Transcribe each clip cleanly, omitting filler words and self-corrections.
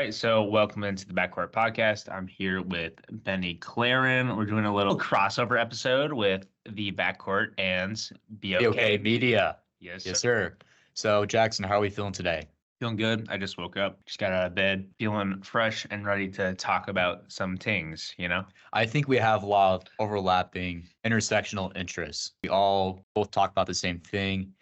right, so welcome into the Backcourt podcast. I'm here with Benny Claren. We're doing a little crossover episode with the Backcourt and B.O.K. B.O.K. Media. Yes, Yes, sir. sir. So, Jackson, how are we feeling today? Feeling good. I just woke up, just got out of bed, feeling fresh and ready to talk about some things. I think we have a lot of overlapping intersectional interests. We all both talk about the same thing.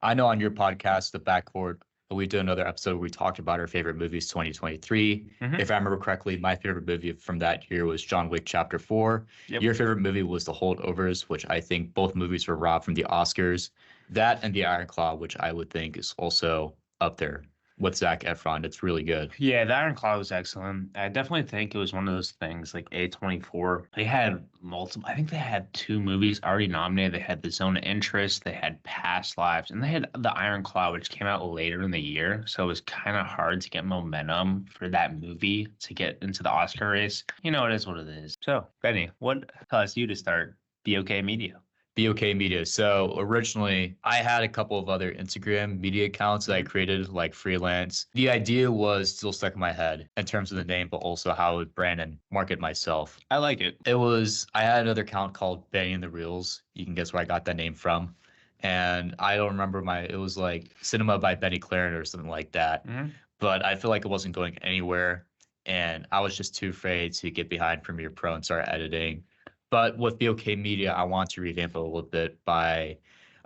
I know on your podcast, The Backcourt, we did another episode where we talked about our favorite movies 2023. Mhm. If I remember correctly, my favorite movie from that year was John Wick Chapter 4. Yep. Your favorite movie was The Holdovers, which I think both movies were robbed from the Oscars. That and The Iron Claw, which I would think is also up there with Zac Efron. It's really good. Yeah, the Iron Claw was excellent. I definitely think it was one of those things like A24. They had multiple, I think they had two movies already nominated. They had The Zone of Interest, they had Past Lives, and they had The Iron Claw, which came out later in the year. So it was kind of hard to get momentum for that movie to get into the Oscar race. It is what it is. So, Benny, what caused you to start B.O.K. Media? B.O.K. Media. So originally, I had a couple of other Instagram media accounts that I created, like freelance. The idea was still stuck in my head in terms of the name, but also how I would brand and market myself. I like it. I had another account called Benny and the Reels. You can guess where I got that name from. And I don't remember it was like Cinema by Benny Claren or something like that. Mhm. But I feel like it wasn't going anywhere. And I was just too afraid to get behind Premiere Pro and start editing. But with B.O.K. Media, I want to revamp it a little bit by,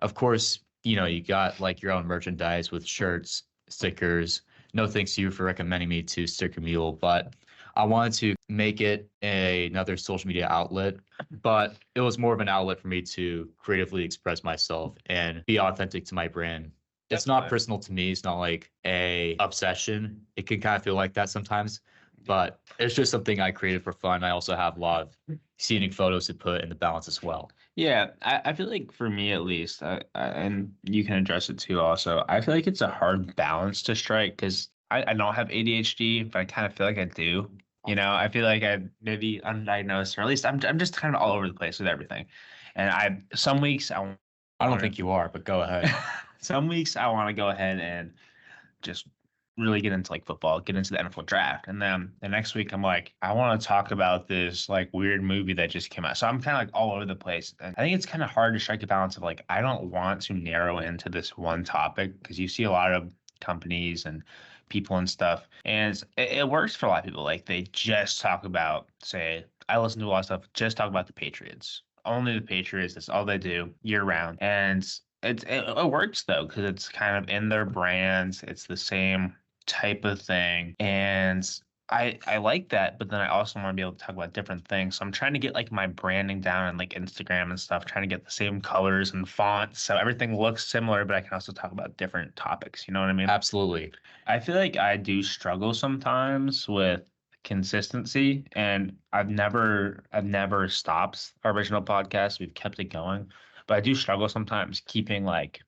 of course, you got like your own merchandise with shirts, stickers. No thanks to you for recommending me to Sticker Mule, but I wanted to make it another social media outlet. But it was more of an outlet for me to creatively express myself and be authentic to my brand. It's not Definitely. personal to me. It's not like a obsession. It can kind of feel like that sometimes, but it's just something I created for fun. I also have a lot of scenic photos to put in the balance as well. Yeah, I feel like for me at least, and you can address it too also, I feel like it's a hard balance to strike because I don't have ADHD, but I kind of feel like I do. I feel like I maybe undiagnosed, or at least I'm just kind of all over the place with everything. And some weeks I don't think you are, but go ahead. some weeks I want to go ahead and just really get into like football, get into the NFL draft. And then the next week I'm like, I want to talk about this like weird movie that just came out. So I'm kind of like all over the place. And I think it's kind of hard to strike a balance of like, I don't want to narrow into this one topic because you see a lot of companies and people and stuff. And it works for a lot of people. Like they just talk about, say, I listen to a lot of stuff, just talk about the Patriots. Only the Patriots. That's all they do year round. And it works though, because it's kind of in their brands. It's the same type of thing. And I like that, but then I also want to be able to talk about different things. So I'm trying to get like my branding down and like Instagram and stuff, trying to get the same colors and fonts so everything looks similar, but I can also talk about different topics. You know what I mean? Absolutely. I feel like I do struggle sometimes with consistency, and I've never stopped our original podcast. We've kept it going, but I do struggle sometimes keeping like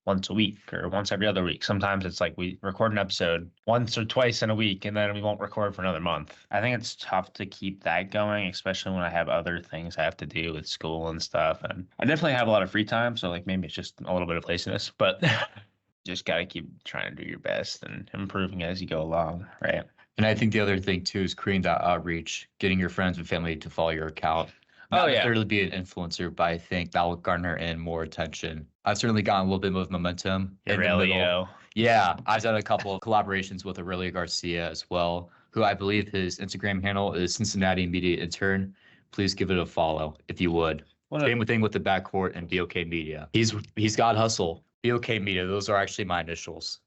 once a week or once every other week. Sometimes it's like we record an episode once or twice in a week and then we won't record for another month. I think it's tough to keep that going, especially when I have other things I have to do with school and stuff. And I definitely have a lot of free time. So like maybe it's just a little bit of laziness, but just got to keep trying to do your best and improving as you go along. Right. And I think the other thing too is creating that outreach, getting your friends and family to follow your account. Oh, Not yeah. necessarily be an influencer, but I think that will garner in more attention. I've certainly gotten a little bit of momentum in the middle. Aurelio. Yeah, I've done a couple of collaborations with Aurelio Garcia as well, who I believe his Instagram handle is Cincinnati Media Intern. Please give it a follow if you would. Same thing with the Backcourt and B.O.K. Media. He's got hustle. B.O.K. Media, those are actually my initials.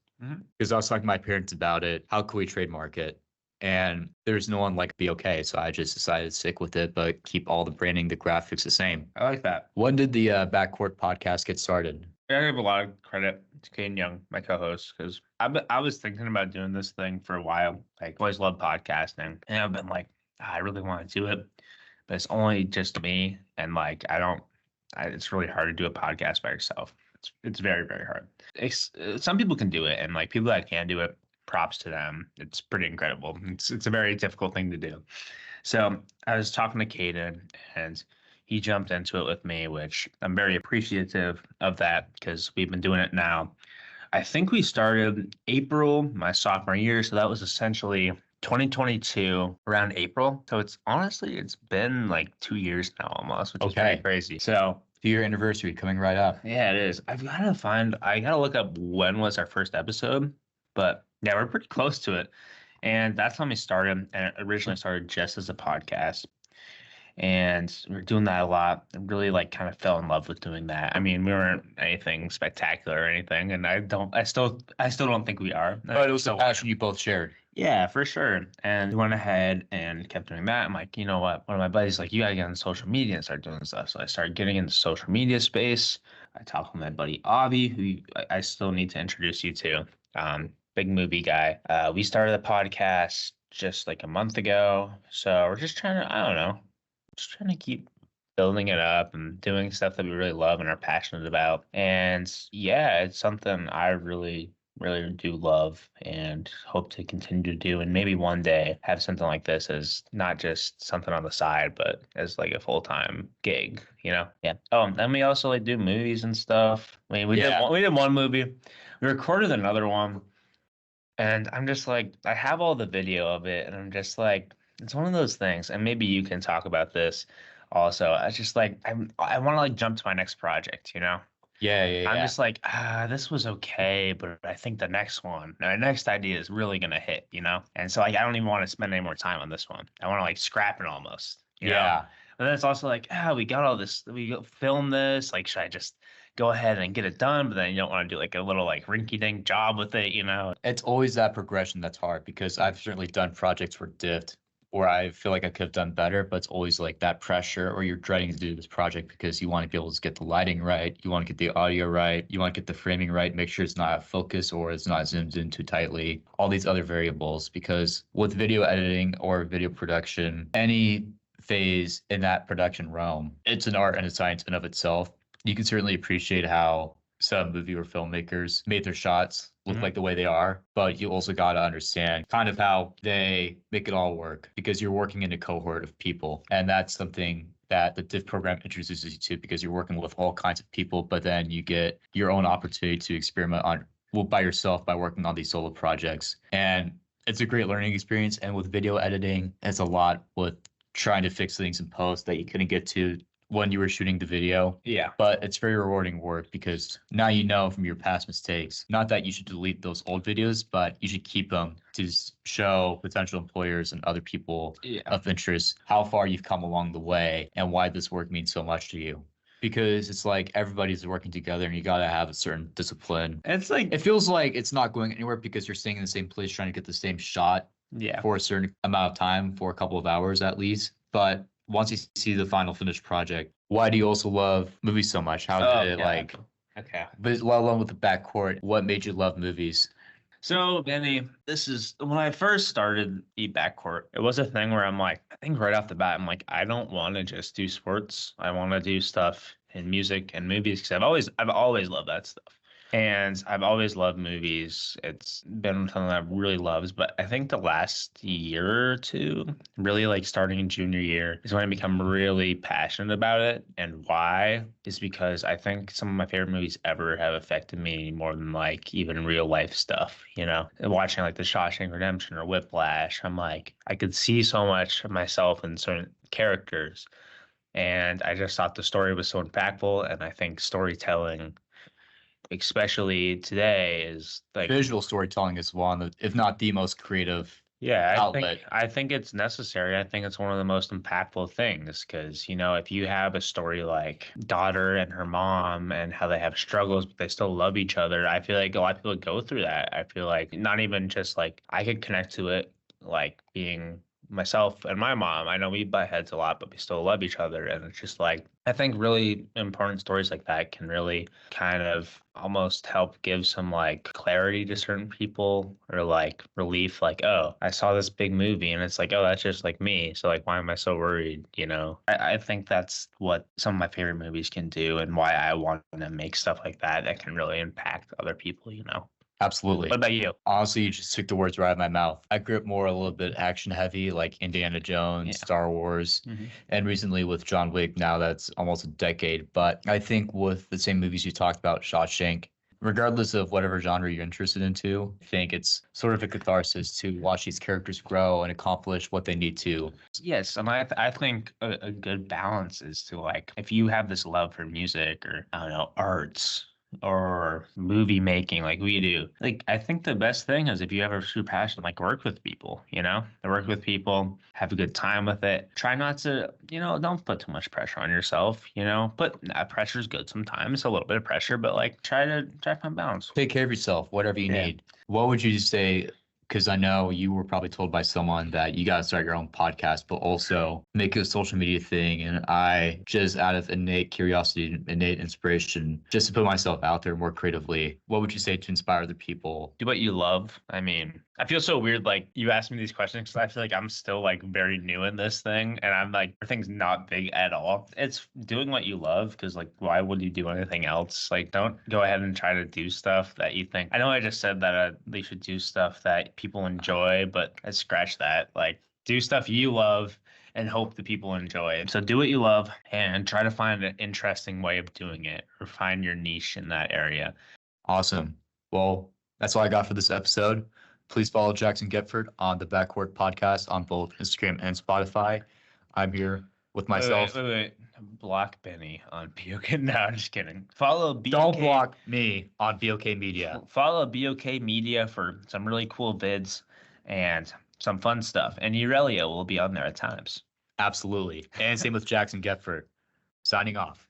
Because I was talking to my parents about it. How could we trademark it? And there's no one like B.O.K, so I just decided to stick with it, but keep all the branding, the graphics the same. I like that. When did the Backcourt podcast get started? I give a lot of credit to Kane Young, my co-host, because I was thinking about doing this thing for a while. Like, always loved podcasting, and I've been like, I really want to do it, but it's only just me, and like it's really hard to do a podcast by yourself. It's very, very hard. Some people can do it, and like people that can do it, props to them. It's pretty incredible. It's a very difficult thing to do. So I was talking to Caden, and he jumped into it with me, which I'm very appreciative of that because we've been doing it now. I think we started April my sophomore year, so that was essentially 2022 around April. So it's been like 2 years now almost, which is Okay. very crazy. So 2-year anniversary coming right up. yeah, it is. I gotta look up when was our first episode, but yeah, we're pretty close to it. And that's when we started. And it originally started just as a podcast. And we were doing that a lot. I really like kind of fell in love with doing that. I mean, we weren't anything spectacular or anything, and I still don't think we are. But it was So a passion you both shared. yeah, for sure. And we went ahead and kept doing that. I'm like, you know what? One of my buddies like, you gotta get on social media and start doing stuff. So I started getting into social media space. I talked with my buddy Avi, who I still need to introduce you to. Big movie guy. We started the podcast just like a month ago. So we're just trying to, I don't know, just trying to keep building it up and doing stuff that we really love and are passionate about. And yeah, it's something I really do love and hope to continue to do, and maybe one day have something like this as not just something on the side but as like a full-time gig, you know. Yeah. Oh, and then we also like do movies and stuff. I mean, we did one movie, we recorded another one, and I'm just like, I have all the video of it, and I'm just like, it's one of those things, and maybe you can talk about this also. I just like, I want to like jump to my next project, you know. Yeah. I'm just like, this was okay, but I think the next one, my next idea is really gonna hit, you know? And so like I don't even want to spend any more time on this one. I want to like scrap it almost, you know? But then it's also like, we got all this, film this, like should I just go ahead and get it done? But then you don't want to do like a little like rinky-dink job with it, you know? It's always that progression that's hard because I've certainly done projects where diffed or I feel like I could have done better, but it's always like that pressure or you're dreading to do this project because you want to be able to get the lighting right, you want to get the audio right, you want to get the framing right, make sure it's not out of focus or it's not zoomed in too tightly, all these other variables. Because with video editing or video production, any phase in that production realm, it's an art and a science in of itself. You can certainly appreciate how some movie or filmmakers made their shots look like the way they are, but you also got to understand kind of how they make it all work because you're working in a cohort of people. And that's something that the diff program introduces you to because you're working with all kinds of people, but then you get your own opportunity to experiment on by yourself by working on these solo projects. And it's a great learning experience. And with video editing, it's a lot with trying to fix things in post that you couldn't get to when you were shooting the video. Yeah. But it's very rewarding work because now you know from your past mistakes, not that you should delete those old videos, but you should keep them to show potential employers and other people of interest how far you've come along the way and why this work means so much to you. Because it's like everybody's working together and you got to have a certain discipline. And it's like, it feels like it's not going anywhere because you're staying in the same place trying to get the same shot for a certain amount of time, for a couple of hours at least. But once you see the final finished project, why do you also love movies so much? How did it okay. But let alone with the Backcourt, what made you love movies? So, Benny, this is when I first started the Backcourt. It was a thing where I'm like, I think right off the bat, I'm like, I don't want to just do sports. I want to do stuff in music and movies because I've always loved that stuff. And I've always loved movies. It's been something that I really loves. But I think the last year or two, really like starting in junior year, is when I become really passionate about it. And why is because I think some of my favorite movies ever have affected me more than like even real life stuff, you know? And watching like The Shawshank Redemption or Whiplash, I'm like, I could see so much of myself in certain characters. And I just thought the story was so impactful. And I think storytelling, especially today, is like Visual storytelling is one of, if not the most creative outlet. I think it's necessary. I think it's one of the most impactful things because, you know, if you have a story like daughter and her mom and how they have struggles, but they still love each other, I feel like a lot of people go through that. I feel like not even just like I could connect to it, like being myself and my mom. I know we butt heads a lot, but we still love each other. And it's just like, I think really important stories like that can really kind of almost help give some like clarity to certain people or like relief, like, oh, I saw this big movie and it's like, oh, that's just like me. So like, why am I so worried? You know, I think that's what some of my favorite movies can do and why I want to make stuff like that can really impact other people, you know. Absolutely. What about you? Honestly, you just took the words right out of my mouth. I grew up more a little bit action heavy, like Indiana Jones, Star Wars, and recently with John Wick. Now that's almost a decade. But I think with the same movies you talked about, Shawshank regardless of whatever genre you're interested into, I think it's sort of a catharsis to watch these characters grow and accomplish what they need to. Yes, and I think a good balance is to like if you have this love for music or I don't know arts or movie making like we do, like I think the best thing is if you have a true passion, like work with people, work with people, have a good time with it. Try not to, don't put too much pressure on yourself, but pressure is good sometimes, a little bit of pressure, but like try to find balance. Take care of yourself, whatever you Yeah. need. What would you say? Because I know you were probably told by someone that you got to start your own podcast, but also make it a social media thing. And I just out of innate curiosity, innate inspiration, just to put myself out there more creatively, what would you say to inspire other people? Do what you love. I mean, I feel so weird. Like you asked me these questions because I feel like I'm still like very new in this thing, and I'm like everything's not big at all. It's doing what you love because like why would you do anything else? Like don't go ahead and try to do stuff that you think. I know I just said that they should do stuff that people enjoy, but I scratch that. Like do stuff you love and hope that people enjoy it. So do what you love and try to find an interesting way of doing it or find your niche in that area. Awesome. Well, that's all I got for this episode. Please follow Jackson Getford on the Backcourt podcast on both Instagram and Spotify. I'm here with myself. Wait. Block Benny on B.O.K. No, I'm just kidding. Follow B.O.K. Don't block me on B.O.K Media. Follow B.O.K. Media for some really cool vids and some fun stuff. And Aurelia will be on there at times. Absolutely. And same with Jackson Getford. Signing off.